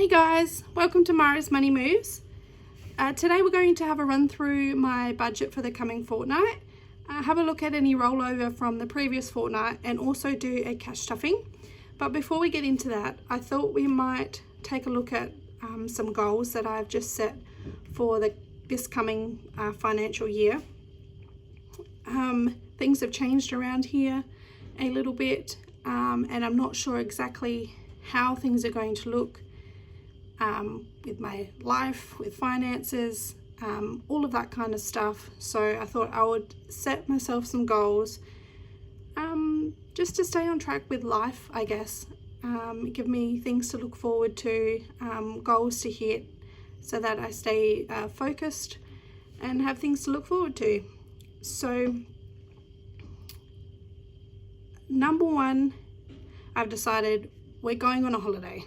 Hey guys, welcome to Mara's Money Moves. Today we're going to have a run through my budget for the coming fortnight, have a look at any rollover from the previous fortnight, and also do a cash stuffing. But before we get into that, I thought we might take a look at some goals that I've just set for this coming financial year. Things have changed around here a little bit, and I'm not sure exactly how things are going to look with my life, with finances, all of that kind of stuff. So I thought I would set myself some goals just to stay on track with life, I guess. Give me things to look forward to, goals to hit, so that I stay focused and have things to look forward to. So number one, I've decided we're going on a holiday.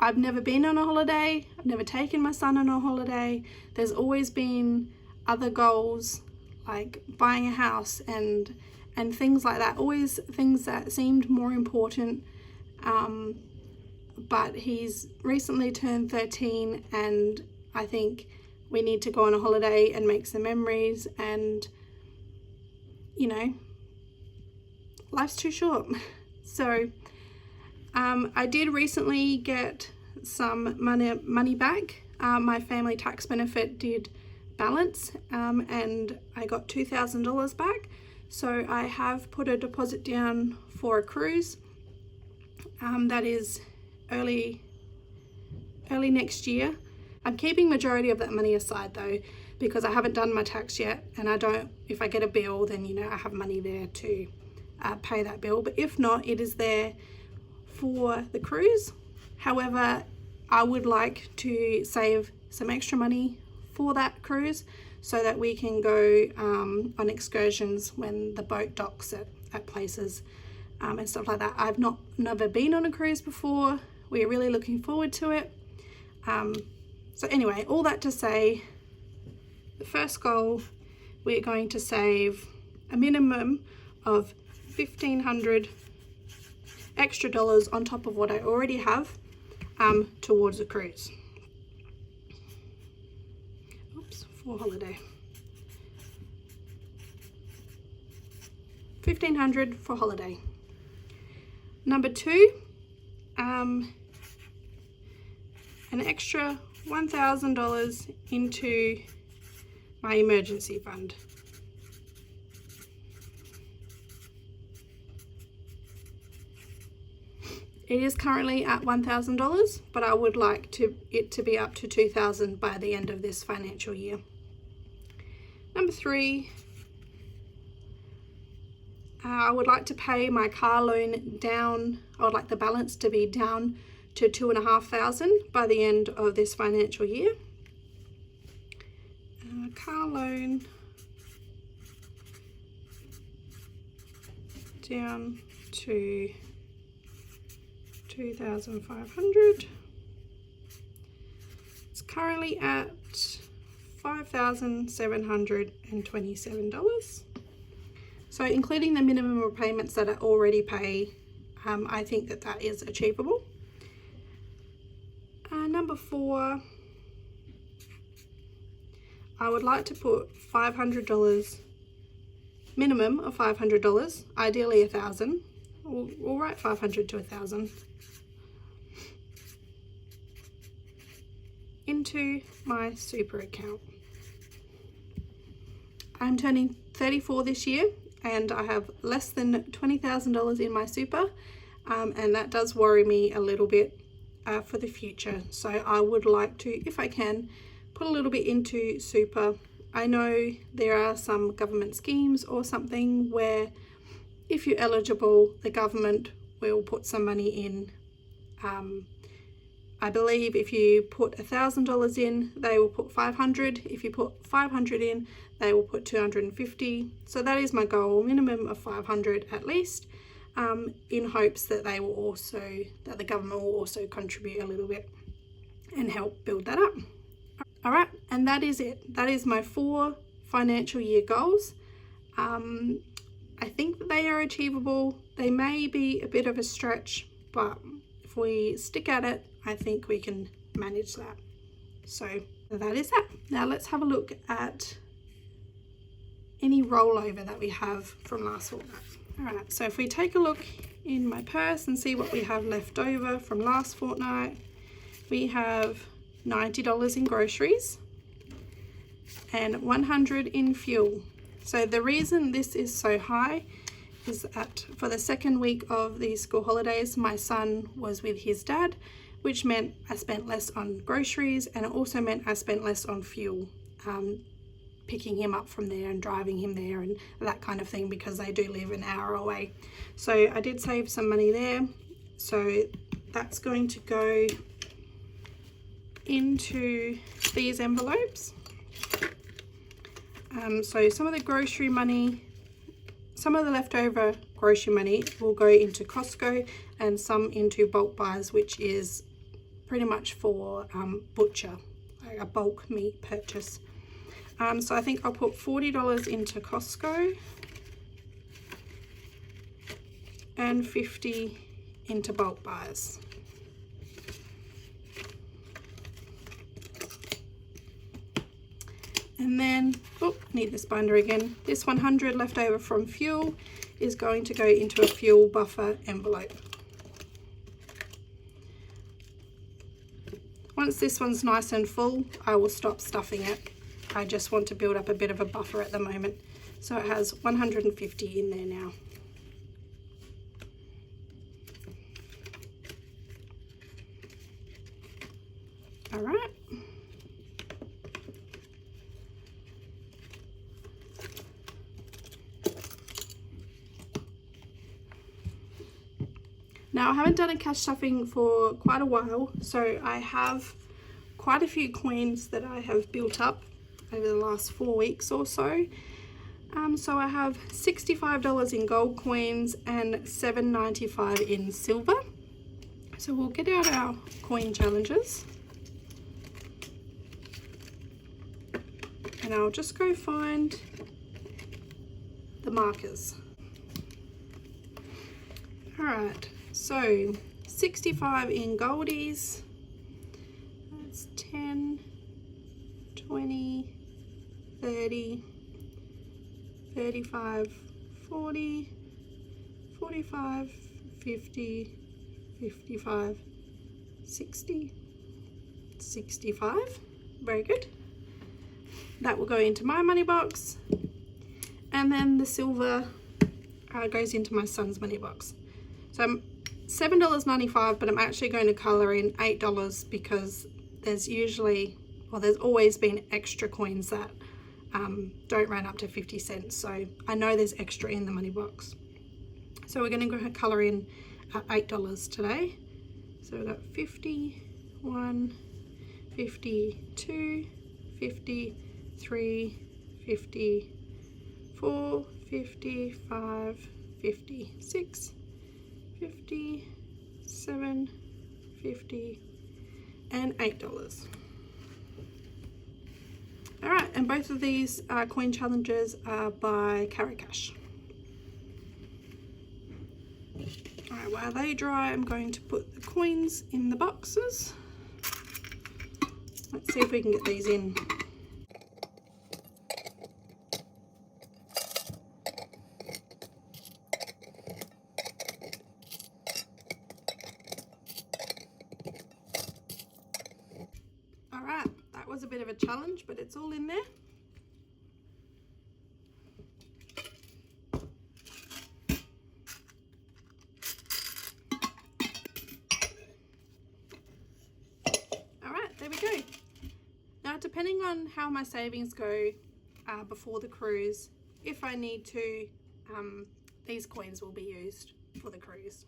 I've never been on a holiday. I've never taken my son on a holiday. There's always been other goals like buying a house and things like that. Always things that seemed more important. But he's recently turned 13, and I think we need to go on a holiday and make some memories. And you know, life's too short. So I did recently get some money back. My family tax benefit did balance, and I got $2,000 back. So I have put a deposit down for a cruise. That is early next year. I'm keeping majority of that money aside though, because I haven't done my tax yet, and I don't, if I get a bill, then you know I have money there to pay that bill. But if not, it is there for the cruise. However, I would like to save some extra money for that cruise so that we can go on excursions when the boat docks at places and stuff like that. I've never been on a cruise before. We're really looking forward to it. So anyway, all that to say, the first goal, we're going to save a minimum of $1,500 extra dollars on top of what I already have towards a cruise. Oops, for holiday. $1,500 for holiday. Number two, an extra $1,000 into my emergency fund. It is currently at $1,000, but I would like it to be up to $2,000 by the end of this financial year. Number three, I would like to pay my car loan down. I would like the balance to be down to $2,500 by the end of this financial year. Car loan down to $2,500. It's currently at $5,727. So including the minimum repayments that I already pay, I think that is achievable. Number four, I would like to put $500, minimum of $500, ideally $1,000. We'll write 500 to 1,000 into my super account. I'm turning 34 this year, and I have less than $20,000 in my super, and that does worry me a little bit for the future. So I would like to, if I can, put a little bit into super. I know there are some government schemes or something where if you're eligible, the government will put some money in. I believe if you put $1,000 in, they will put $500. If you put $500 in, they will put $250. So that is my goal, minimum of $500 at least, in hopes that the government will also contribute a little bit and help build that up. All right, and that is it. That is my 4 financial year goals. I think that they are achievable. They may be a bit of a stretch, but if we stick at it, I think we can manage that. So that is that. Now let's have a look at any rollover that we have from last fortnight. All right, so if we take a look in my purse and see what we have left over from last fortnight, we have $90 in groceries and $100 in fuel. So the reason this is so high is that for the second week of the school holidays, my son was with his dad, which meant I spent less on groceries, and it also meant I spent less on fuel, picking him up from there and driving him there and that kind of thing, because they do live an hour away. So I did save some money there. So that's going to go into these envelopes. So some of the grocery money, some of the leftover grocery money will go into Costco and some into bulk buys, which is pretty much for butcher, like a bulk meat purchase. So I think I'll put $40 into Costco and $50 into bulk buys. And then, oh, need this binder again. This $100 left over from fuel is going to go into a fuel buffer envelope. Once this one's nice and full, I will stop stuffing it. I just want to build up a bit of a buffer at the moment. So it has 150 in there now. All right. Now I haven't done a cash stuffing for quite a while, so I have quite a few coins that I have built up over the last 4 weeks or so. So I have $65 in gold coins and $7.95 in silver. So we'll get out our coin challenges. And I'll just go find the markers. All right, so 65 in goldies. That's 10, 20, 30, 35, 40, 45, 50, 55, 60, 65. Very good. That will go into my money box. And then the silver goes into my son's money box. So I'm $7.95, but I'm actually going to colour in $8 because there's usually, well, there's always been extra coins that don't run up to 50 cents. So I know there's extra in the money box. So we're going to go colour in at $8 today. So we've got 51, 52, 53, 54, 55, 56, 57, 50, and $8. All right, and both of these coin challenges are by Carrot Cash. All right, while they dry, I'm going to put the coins in the boxes. Let's see if we can get these in. All right, that was a bit of a challenge, but it's all in there. There we go. Now, depending on how my savings go before the cruise, if I need to, these coins will be used for the cruise.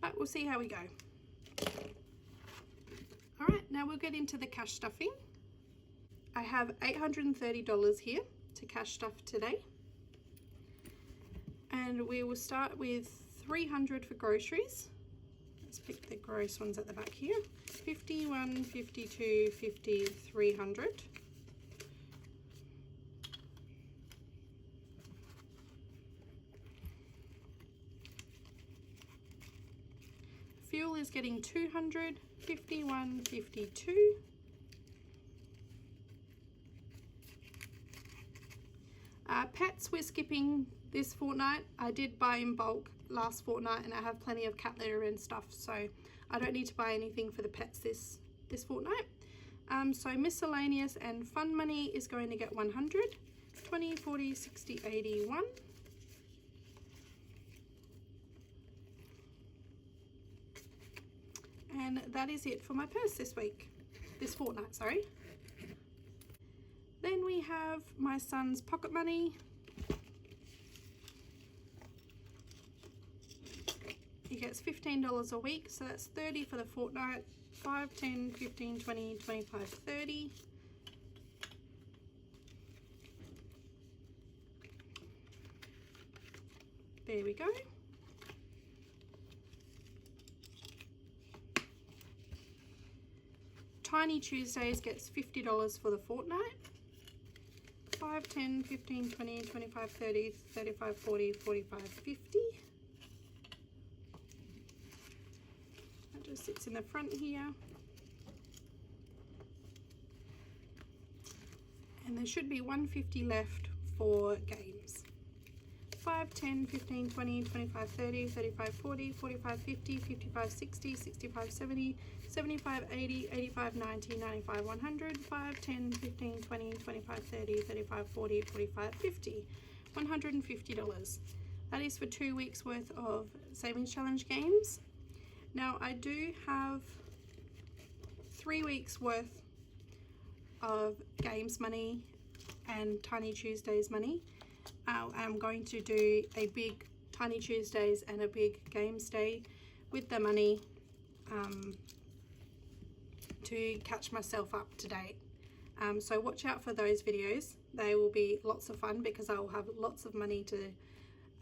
But we'll see how we go. All right, now we'll get into the cash stuffing. I have $830 here to cash stuff today. And we will start with $300 for groceries. Let's pick the gross ones at the back here. 51, 52, 50, 300. getting 200, 51, 52. Pets we're skipping this fortnight. I did buy in bulk last fortnight and I have plenty of cat litter and stuff, so I don't need to buy anything for the pets this fortnight. So miscellaneous and fun money is going to get 100, 20, 40, 60, 81. And that is it for my purse this fortnight, sorry. Then we have my son's pocket money. He gets $15 a week, so that's 30 for the fortnight. 5, 10, 15, 20, 25, 30. There we go. Tiny Tuesdays gets $50 for the fortnight. 5, 10, 15, 20, 25, 30, 35, 40, 45, 50. That just sits in the front here. And there should be 150 left for games. 5, 10, 15, 20, 25, 30, 35, 40, 45, 50, 55, 60, 65, 70, 75, 80, 85, 90, 95, 100, 5, 10, 15, 20, 25, 30, 35, 40, 45, 50, $150. That is for 2 weeks worth of Savings Challenge games. Now I do have 3 weeks worth of games money and Tiny Tuesdays money. I'm going to do a big Tiny Tuesdays and a big games day with the money to catch myself up to date. So watch out for those videos. They will be lots of fun because I will have lots of money to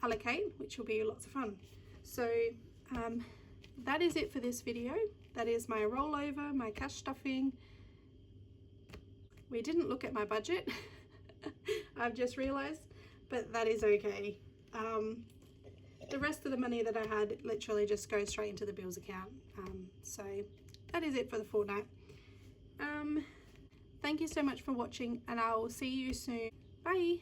allocate, which will be lots of fun. So that is it for this video. That is my rollover, my cash stuffing. We didn't look at my budget. I've just realized, but that is okay. The rest of the money that I had literally just goes straight into the bills account. So that is it for the fortnight. Thank you so much for watching and I will see you soon. Bye.